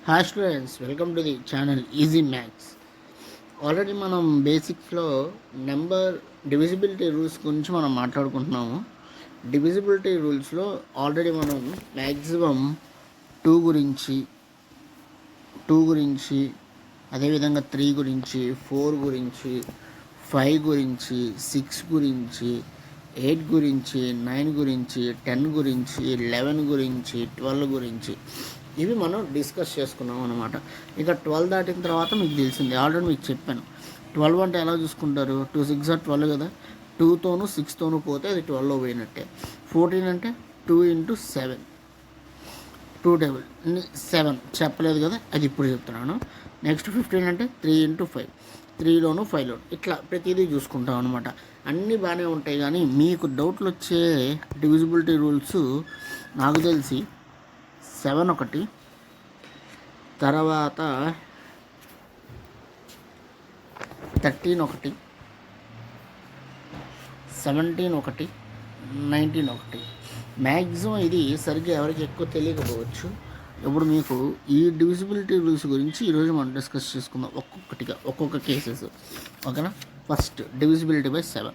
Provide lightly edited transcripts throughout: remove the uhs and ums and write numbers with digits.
Hi students, welcome to the channel easy maths. Already మనం బేసిక్స్లో number divisibility rules గురించి మనం మాట్లాడుకుంటున్నాము. Divisibility రూల్స్లో already మనం maximum two గురించి అదేవిధంగా 3 గురించి, 4 గురించి, 5 గురించి, 6 గురించి, 8 గురించి, 9 గురించి, 10 గురించి, 11 గురించి, 12 గురించి ఇవి మనం డిస్కస్ చేసుకున్నాం అనమాట. ఇక 12 దాటిన తర్వాత మీకు తెలిసింది, ఆల్రెడీ మీకు చెప్పాను. 12 అంటే ఎలా చూసుకుంటారు? 2 6 12 కదా, 2తోనూ 6తోనూ పోతే అది 12 పోయినట్టే. 14 అంటే 2 × 7, 2 టేబుల్ 7 చెప్పలేదు కదా, అది ఇప్పుడు చెప్తున్నాను. నెక్స్ట్ 15 అంటే 3 × 5, 3లోను 5లో ఇట్లా ప్రతిదీ చూసుకుంటాం అనమాట. అన్నీ బాగానే ఉంటాయి, కానీ మీకు డౌట్లు వచ్చే డివిజిబిలిటీ రూల్స్ నాకు తెలిసి 7 ఒకటి, తర్వాత 13 ఒకటి, 17 ఒకటి, 19 ఒకటి. మ్యాక్సిమం ఇది సరిగ్గా ఎవరికి ఎక్కువ తెలియకపోవచ్చు. ఇప్పుడు మీకు ఈ డివిజిబిలిటీ రూల్స్ గురించి ఈరోజు మనం డిస్కస్ చేసుకుందాం ఒక్కొక్కటిగా, ఒక్కొక్క కేసెస్. ఓకేనా? First divisibility by 7.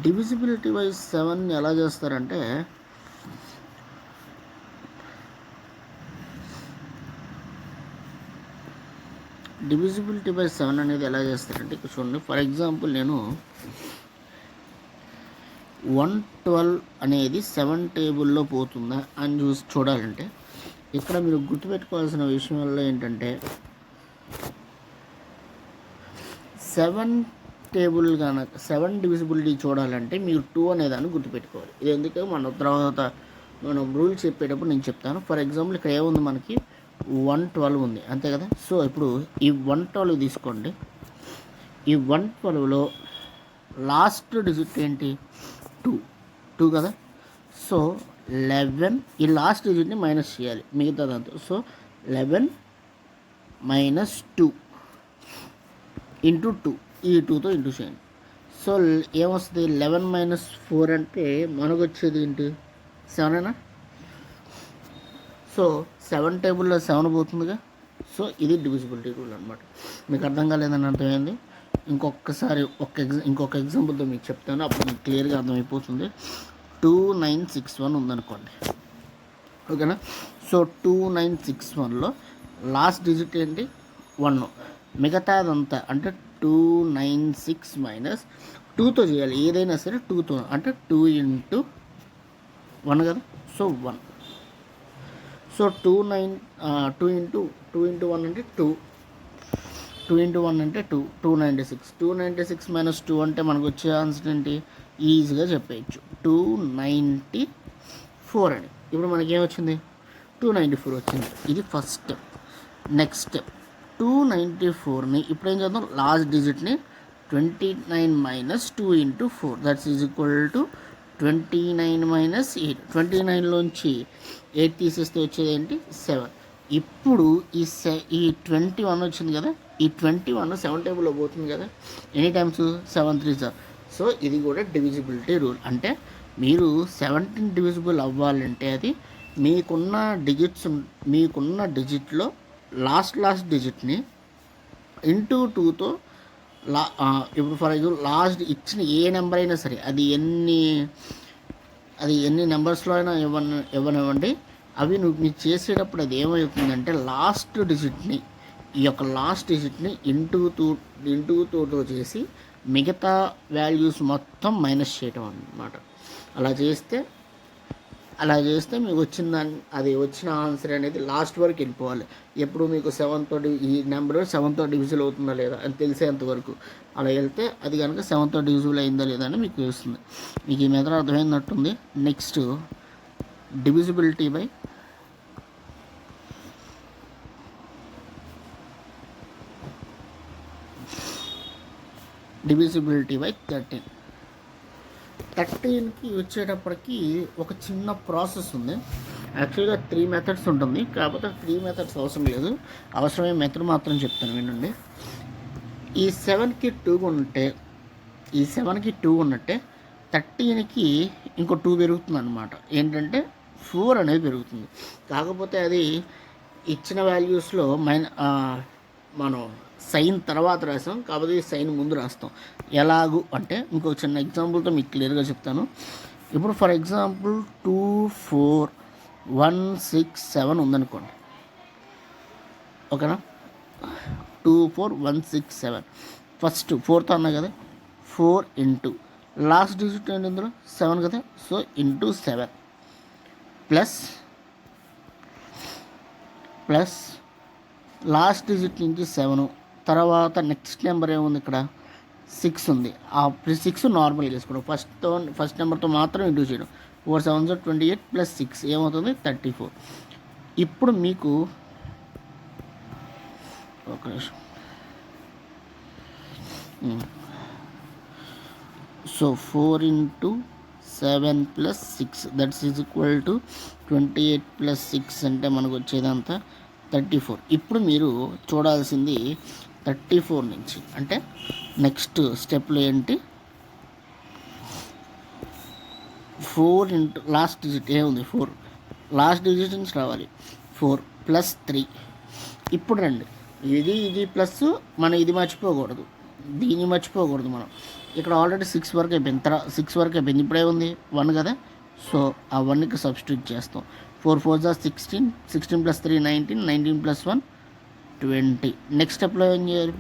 Divisibility by 7 ఎలా చేస్తారంటే, డివిజిబిలిటీ బై 7 అనేది ఎలా చేస్తారంటే ఇక్కడ చూడండి. ఫర్ ఎగ్జాంపుల్ నేను 112 అనేది 7 టేబుల్లో పోతుందా అని చూడాలంటే ఇక్కడ మీరు గుర్తుపెట్టుకోవాల్సిన విషయంలో ఏంటంటే 7 టేబుల్ కనుక 7 డివిజిబిలిటీ చూడాలంటే మీరు 2 అనేదాన్ని గుర్తుపెట్టుకోవాలి. ఇది ఎందుకంటే మనం రూల్ చెప్పేటప్పుడు నేను చెప్తాను. ఫర్ ఎగ్జాంపుల్ ఇక్కడ ఏముంది, మనకి 112 ఉంది, అంతే కదా. సో ఇప్పుడు ఈ 112 తీసుకోండి. ఈ 112లో లాస్ట్ డిజిట్ ఏంటి? 2 కదా. సో 11, ఈ లాస్ట్ డిజిట్ని మైనస్ చేయాలి మిగతా దాంతో. సో 11 - 2 × 2, ఈ 2తో ఇంటూ చేయండి. సో ఏమొస్తుంది? 11 - 4 అంటే మనకు వచ్చేది ఏంటి? 7. సో 7 టేబుల్లో 7 పోతుందిగా. సో ఇది డివిజిబిలిటీ రూల్ అనమాట. మీకు అర్థం కాలేదని అర్థమైంది. ఇంకొక ఎగ్జాంపుల్తో మీకు చెప్తాను, అప్పుడు మీకు క్లియర్గా అర్థమైపోతుంది. 2961 ఉందనుకోండి, ఓకేనా. సో 2961లో లాస్ట్ డిజిట్ ఏంటి? 1. మిగతాదంతా అంటే 296 - 2తో చేయాలి ఏదైనా సరే. 2తో అంటే 2 × 1 కదా. సో 1. సో 2 × 1 అంటే 2, 2 × 1 అంటే 2, 296. 296 - 2 అంటే మనకు వచ్చే ఆన్సర్ ఏంటి? ఈజీగా చెప్పేయచ్చు, 294 అని. ఇప్పుడు మనకేమొచ్చింది? 294 వచ్చింది. ఇది ఫస్ట్ స్టెప్. నెక్స్ట్ స్టెప్ 294ని ఇప్పుడు ఏం చేద్దాం? లాస్ట్ డిజిట్ని 29 - 2 × 4, దట్స్ ఈజ్ ఈక్వల్ టు 29 - 8. 29లోంచి 8 తీసేస్తే వచ్చేది ఏంటి? 7. ఇప్పుడు ఈ 21 వచ్చింది కదా, ఈ 21 7 టేబుల్లో పోతుంది కదా. Any times 7 3s. సో ఇది కూడా డివిజిబిలిటీ రూల్. అంటే మీరు 17 డివిజిబుల్ అవ్వాలంటే అది మీకున్న డిజిట్లో లాస్ట్ డిజిట్ని ఇంటూ 2తో ఇప్పుడు ఫర్ ఎగ్జాంపుల్ లాస్ట్ ఇచ్చిన ఏ నెంబర్ అయినా సరే, అది ఎన్ని నెంబర్స్లో అయినా ఇవ్వనివ్వండి, అవి మీరు చేసేటప్పుడు అది ఏమవుతుందంటే ఈ యొక్క లాస్ట్ డిజిట్ని ఇంటూ 2తో చేసి మిగతా వాల్యూస్ మొత్తం మైనస్ చేయటం అన్నమాట. అలా చేస్తే మీకు వచ్చిన ఆన్సర్ అనేది లాస్ట్ వరకు వెళ్ళిపోవాలి. ఎప్పుడు మీకు 7తో ఈ నెంబర్ 7తో డివిజిబుల్ అవుతుందా లేదా అని తెలిసేంత వరకు అలా వెళ్తే అది కనుక 7తో డివిజిబుల్ అయిందా లేదా అని మీకు తెలుస్తుంది. మీకు ఈ మెథడ్ అర్థమైనట్టుంది. Next divisibility by 13. 13కి వచ్చేటప్పటికి ఒక చిన్న ప్రాసెస్ ఉంది. యాక్చువల్గా 3 మెథడ్స్ ఉంటుంది, కాకపోతే 3 మెథడ్స్ అవసరం లేదు. అవసరమైన మెథడ్ మాత్రం చెప్తాను, వినండి. ఈ 7కి 2 ఉన్నట్టే 13కి ఇంకో 2 పెరుగుతుంది అనమాట. ఏంటంటే 4 అనేది పెరుగుతుంది. కాకపోతే అది ఇచ్చిన వాల్యూస్లో మనం సైన్ తర్వాత రాస్తాం, కాకపోతే సైన్ ముందు రాస్తాం. ఎలాగూ అంటే ఇంకో చిన్న ఎగ్జాంపుల్తో మీకు క్లియర్గా చెప్తాను. ఇప్పుడు ఫర్ ఎగ్జాంపుల్ 2 4 1 6 7 ఉందనుకోండి, ఓకేనా. 2 4 1 6 7 ఫస్ట్ 4తో అన్నా కదా, 4 ఇంటూ లాస్ట్ డిజిట్ ఏంటి ఇందులో 7 కదా, so into 7 plus last digit నుంచి 7, తర్వాత నెక్స్ట్ నెంబర్ ఏముంది ఇక్కడ 6 ఉంది. ఆ 6 నార్మల్ చేసుకోవడం, ఫస్ట్ నెంబర్తో మాత్రం ఇంటూ చేయడం. 4 7 28 ప్లస్ 6 ఏమవుతుంది 34. ఇప్పుడు మీకు ఒక నిమిషం. So 4 into 7 plus 6 that's is equal to 28 plus 6 అంటే మనకు వచ్చేదంతా 34. ఇప్పుడు మీరు చూడాల్సింది 34 నుంచి, అంటే నెక్స్ట్ స్టెప్లో ఏంటి, 4 ఇంటూ లాస్ట్ డిజిట్ ఏముంది 4, లాస్ట్ డిజిట్ నుంచి రావాలి. 4 ప్లస్ 3. ఇప్పుడు రండి, ఇది ప్లస్ మనం ఇది మర్చిపోకూడదు, దీన్ని మర్చిపోకూడదు మనం. ఇక్కడ ఆల్రెడీ 6 వరకు అయిపోయింది, 6 వరకు అయిపోయింది. ఇప్పుడే ఉంది 1 కదా, సో ఆ 1కి సబ్స్టిట్యూట్ చేస్తాం. 4 4 16, 16 ప్లస్ 3 19, 19 ప్లస్ 1 20. నెక్స్ట్ స్టెప్లో ఏం చేయాలి,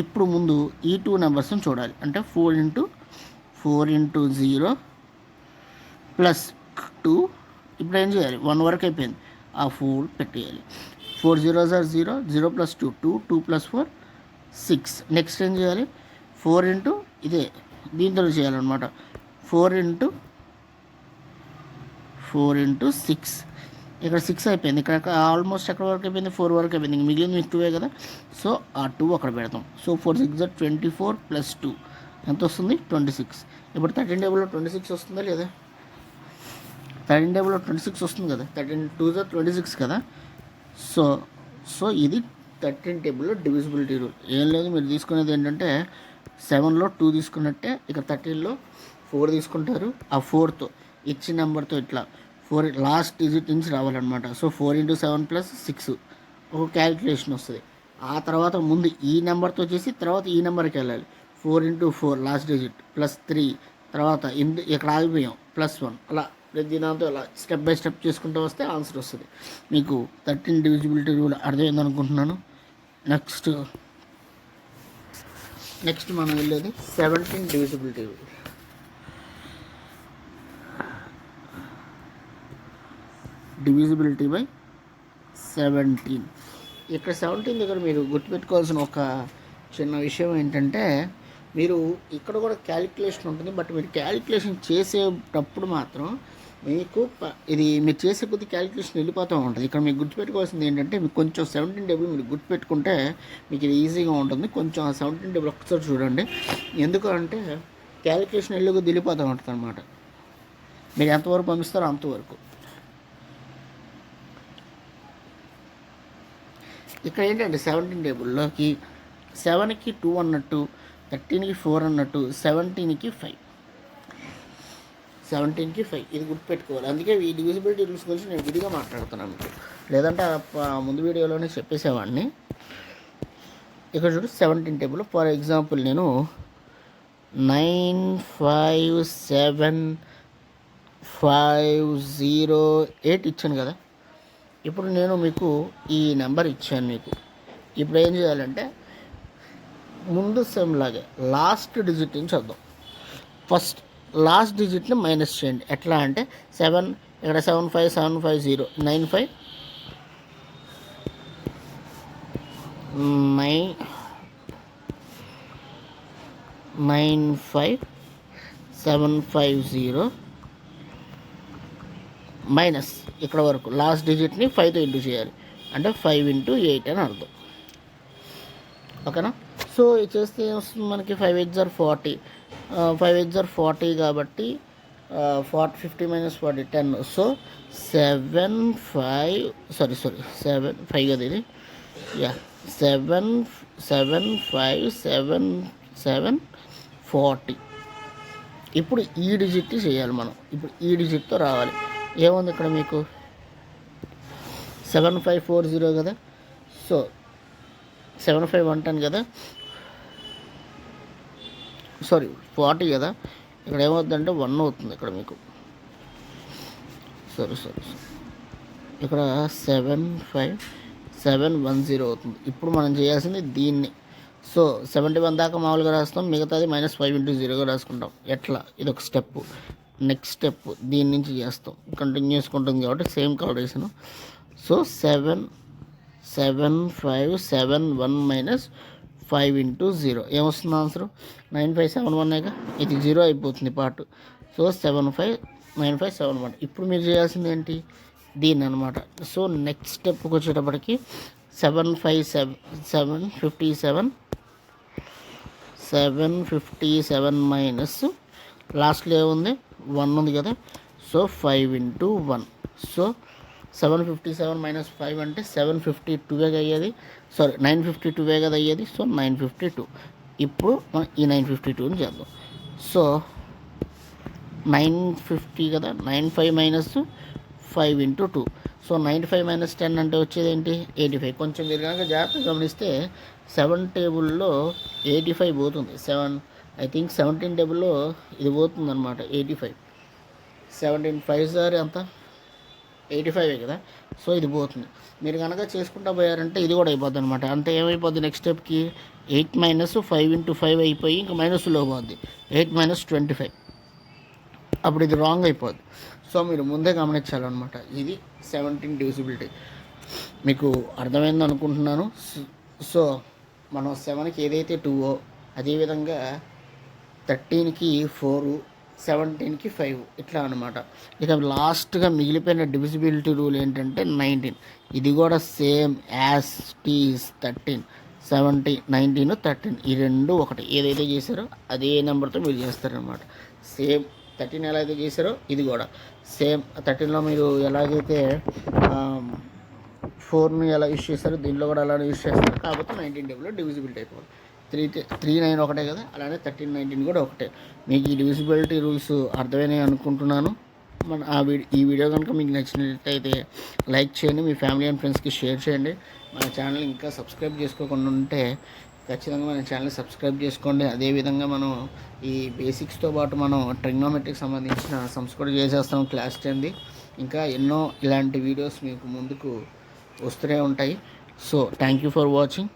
ఇప్పుడు ముందు ఈ 2 నెంబర్స్ని చూడాలి. అంటే 4 ఇంటూ 0 ప్లస్ 2. ఇప్పుడు ఏం చేయాలి, 1 వరకు అయిపోయింది, ఆ 4 పెట్టేయాలి. 4 0 0, 0 ప్లస్ 2 2, 2 ప్లస్ 4 6. నెక్స్ట్ ఏం చేయాలి, 4 ఇంటూ ఇదే దీంతో చేయాలన్నమాట. 4 ఇంటూ 6. ఇక్కడ 6 అయిపోయింది, ఇక్కడ ఆల్మోస్ట్ ఎక్కడ వరకు అయిపోయింది 4 వరకు అయిపోయింది, మిగిలింది 2 కదా, సో ఆ 2 అక్కడ పెడతాం. సో 4 6 24 ప్లస్ 2 ఎంత వస్తుంది 26. ఇప్పుడు 13 టేబుల్లో 26 వస్తుందా లేదా, 13 టేబుల్లో 26 వస్తుంది కదా, 13 2 26 కదా. సో ఇది 13 టేబుల్లో డివిజిబిలిటీ రూల్. ఏం లేదు, మీరు తీసుకునేది ఏంటంటే 7లో 2 తీసుకున్నట్టే ఇక్కడ 13లో 4 తీసుకుంటారు. ఆ 4తో ఇచ్చిన నెంబర్తో ఇట్లా 4 లాస్ట్ డిజిట్ నుంచి రావాలన్నమాట. సో 4 ఇంటూ 7 ప్లస్ 6 ఒక క్యాలిక్యులేషన్ వస్తుంది. ఆ తర్వాత ముందు ఈ నెంబర్తో చేసి తర్వాత ఈ నెంబర్కి వెళ్ళాలి. 4 ఇంటూ 4 లాస్ట్ డిజిట్ ప్లస్ 3, తర్వాత ఇక్కడ ఆగిపోయాం ప్లస్ 1, అలా ప్రతి దాంతో అలా స్టెప్ బై స్టెప్ చేసుకుంటూ వస్తే ఆన్సర్ వస్తుంది. మీకు 13 డివిజిబిలిటీ రూల్ అర్థమైంది అనుకుంటున్నాను. నెక్స్ట్ మనం వెళ్ళేది 17 డివిజిబిలిటీ రూల్. Divisibility by 17. ఇక్కడ 17 దగ్గర మీరు గుర్తుపెట్టుకోవాల్సిన ఒక చిన్న విషయం ఏంటంటే, మీరు ఇక్కడ కూడా క్యాలిక్యులేషన్ ఉంటుంది, బట్ మీరు క్యాలిక్యులేషన్ చేసేటప్పుడు మాత్రం మీకు ఇది మీరు చేసే కొద్ది క్యాలిక్యులేషన్ వెళ్ళిపోతూ ఉంటుంది. ఇక్కడ మీకు గుర్తుపెట్టుకోవాల్సింది ఏంటంటే, మీకు కొంచెం 17 టేబుల్ మీరు గుర్తుపెట్టుకుంటే మీకు ఇది ఈజీగా ఉంటుంది. కొంచెం ఆ 17 టేబుల్ ఒక్కసారి చూడండి, ఎందుకంటే క్యాలిక్యులేషన్ వెళ్ళిపోతూ ఉంటుంది అనమాట. మీరు ఎంతవరకు పంపిస్తారో అంతవరకు. ఇక్కడ ఏంటంటే 17 టేబుల్లోకి 7కి 2 అన్నట్టు, 13కి 4 అన్నట్టు, 17కి 5 ఇది గుర్తుపెట్టుకోవాలి. అందుకే ఈ డివిజిబిలిటీ రూల్స్ గురించి నేను విడిగా మాట్లాడుతున్నాను మీకు, లేదంటే ముందు వీడియోలోనే చెప్పేసేవాడిని. ఇక్కడ చూడు 17 టేబుల్. ఫర్ ఎగ్జాంపుల్ నేను 95758 ఇచ్చాను కదా. ఇప్పుడు నేను మీకు ఈ నెంబర్ ఇచ్చాను మీకు. ఇప్పుడు ఏం చేయాలంటే ముందు సేమ్ లాగే లాస్ట్ డిజిట్ నుంచి వద్దాం. ఫస్ట్ లాస్ట్ డిజిట్ని మైనస్ చేయండి. ఎట్లా అంటే 7 ఇక్కడ 75750 95 95750 మైనస్ ఇక్కడ వరకు లాస్ట్ డిజిట్ని 5తో ఇంటూ చేయాలి, అంటే 5 ఇంటూ 8 అని అర్థం. ఓకేనా. సో ఇది చేస్తే ఏమొస్తుంది మనకి 5 8 40, 5 8 40 కాబట్టి 50 మైనస్ 40 10. సో 7 5 కదా ఇది, 7 5 7 7 40. ఇప్పుడు ఈ డిజిట్ చేయాలి మనం. ఇప్పుడు ఈ డిజిట్తో రావాలి. ఏముంది ఇక్కడ మీకు 7540 కదా. సో 75 కదా, సారీ 40 కదా. ఇక్కడ ఏమవుతుందంటే 1 అవుతుంది ఇక్కడ మీకు. సారీ ఇక్కడ 75710 అవుతుంది. ఇప్పుడు మనం చేయాల్సింది దీన్ని. సో 71 దాకా మామూలుగా రాస్తాం, మిగతాది -5 × 0గా రాసుకుంటాం. ఎట్లా, ఇది ఒక స్టెప్. నెక్స్ట్ స్టెప్ దీని నుంచి చేస్తాం, కంటిన్యూస్ ఉంటుంది కాబట్టి సేమ్ కాలిక్యులేషన్. సో 77571 -5 × 0 ఏమొస్తుంది ఆన్సర్? 9571. ఇది 0 అయిపోతుంది పార్ట్. సో 759571. ఇప్పుడు మీరు చేయాల్సింది ఏంటి, దీన్ని అనమాట. సో నెక్స్ట్ స్టెప్కి వచ్చేటప్పటికి 757 మైనస్ లాస్ట్లో ఏముంది, 1 ఉంది కదా. సో 5 × 1. సో 757 - 5 అంటే 752 అయ్యేది. సారీ 952 కదా అయ్యేది. సో 952. ఇప్పుడు మనం ఈ 952ని చేద్దాం. సో 950 కదా, 95 - 5 × 2. సో 95 - 10 అంటే వచ్చేది ఏంటి, 85. కొంచెం మీరు కనుక జాగ్రత్తగా గమనిస్తే 7 టేబుల్లో 85 పోతుంది. 17 టేబుల్లో ఇది పోతుంది అనమాట, 85. 17 5 ఎంత, 85 కదా. సో ఇది పోతుంది. మీరు కనుక చేసుకుంటా పోయారంటే ఇది కూడా అయిపోద్ది అనమాట. అంతే ఏమైపోద్ది, నెక్స్ట్ స్టెప్కి 8 - 5 × 5 అయిపోయి ఇంకా మైనస్లో పోద్ది, 8 - 25. అప్పుడు ఇది రాంగ్ అయిపోద్ది. సో మీరు ముందే గమనించాలన్నమాట. ఇది 17 డివిజిబిలిటీ. మీకు అర్థమైంది అనుకుంటున్నాను. సో మనం 7కి ఏదైతే 2 అదేవిధంగా 13కి 4, 17కి 5 ఇట్లా అనమాట. ఇక లాస్ట్గా మిగిలిపోయిన డివిజిబిలిటీ రూల్ ఏంటంటే 19. ఇది కూడా సేమ్ యాజ్ టీస్ 13, 17, 19, 13 ఈ రెండు ఒకటి. ఏదైతే చేశారో అదే నెంబర్తో మీరు చేస్తారనమాట. సేమ్ 13 ఎలా అయితే చేశారో ఇది కూడా సేమ్. 13లో మీరు ఎలాగైతే 4ని ఎలా యూజ్ చేస్తారో దీనిలో కూడా అలానే యూజ్ చేస్తారు. కాకపోతే 19 టేబుల్లో డివిజిబిలిటీ అయిపోవాలి. 3 9 ఒకటే కదా, అలానే 13 19 కూడా ఒకటే. మీకు ఈ డివిజిబిలిటీ రూల్స్ అర్థమైనాయి అనుకుంటున్నాను. ఈ వీడియో కనుక మీకు నచ్చినట్లయితే లైక్ చేయండి, మీ ఫ్యామిలీ అండ్ ఫ్రెండ్స్కి షేర్ చేయండి. మన ఛానల్ ఇంకా సబ్స్క్రైబ్ చేసుకోకుండా ఉంటే ఖచ్చితంగా మన ఛానల్ సబ్స్క్రైబ్ చేసుకోండి. అదేవిధంగా మనం ఈ బేసిక్స్తో పాటు మనం ట్రిగ్నోమెట్రీకి సంబంధించిన సమ్స్ కూడా చేసేస్తాం క్లాస్ 10ది. ఇంకా ఎన్నో ఇలాంటి వీడియోస్ మీకు ముందుకు వస్తూనే ఉంటాయి. So thank you for watching.